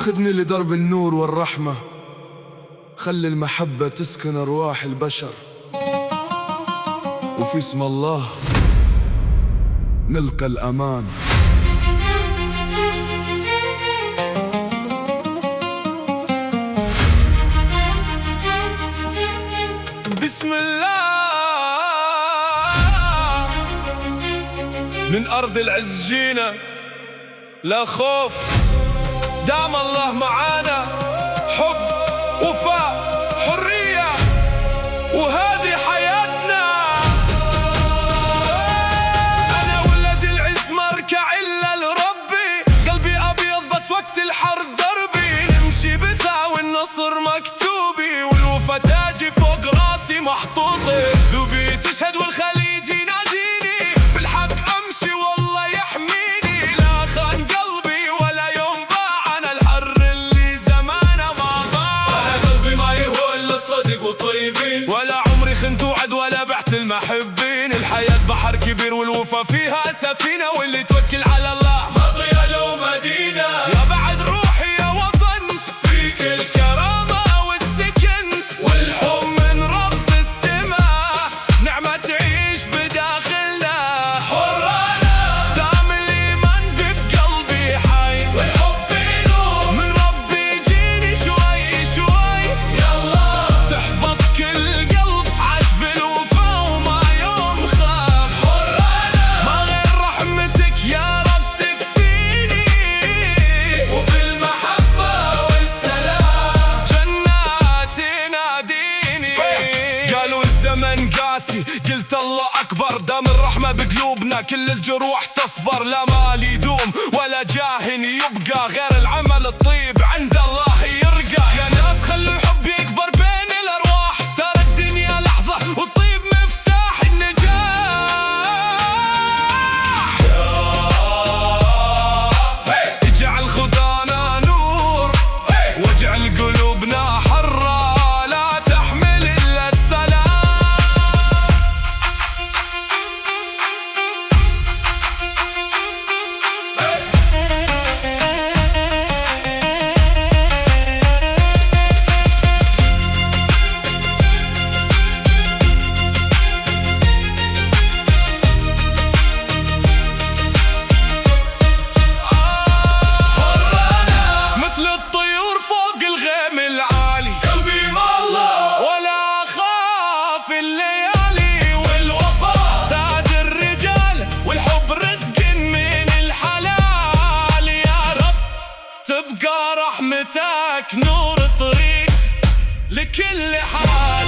خذني لدرب النور والرحمة، خلي المحبة تسكن أرواح البشر، وفي اسم الله نلقى الأمان. بسم الله من أرض العز جينا، لا خوف دام الله معانا، حب وفاء حرية وهذه حياتنا. أنا ولد العز ما اركع إلا لربي، قلبي أبيض بس وقت الحرب دربي، نمشي بثاوي النصر مكتوبي، والوفا تاجي فوق راسي محطوطي، ذوبي تشهد والخليج يناديني، بالحق أمشي والله يحميني، لا خان قلبي ولا يوم باع، أنا الحر اللي زمانه ما ضاع، أنا قلبي ما يهون للصدق والطيبين، ولا عمري خنت وعد ولا بعت المحبين، الحياة بحر كبير والوفا فيها سفينة، واللي توكل على الله مضيع له مدينة. يا بعد روحي يا وطن فيك الكرامة والسكن، والحب من رب السماء، نعمة تعيش بداخلنا حرانا، دام الإيمان بقلبي حي، والحب نور من ربي يجيني شوي شوي، يلا تحفظ كل قلب عاش بالوفا وما يوم خاف حرانا، ما غير رحمتك يا رب تكفيني، وفي المحبة والسلام جنات تناديني. قالوا الزمن قاسي قلت الله أكبر، دام الرحمة بقلوبنا كل الجروح تصبر، لا مال يدوم ولا جاه يبقى، غير العمل الطيب عند الله يرقى. يا ناس خلوا الحب يكبر بين الأرواح، ترى الدنيا لحظة والطيب مفتاح النجاح. اجعل خدانا نور واجعل قلوبنا حرة، لا تحمل إلا السلام. مثل الطيور فوق الغيم العالي، قلبي مع الله ولا أخاف الليالي، والوفاء تاج الرجال، والحب رزق من الحلال. يا رب تبقى رحمتك نور طريق لكل حال.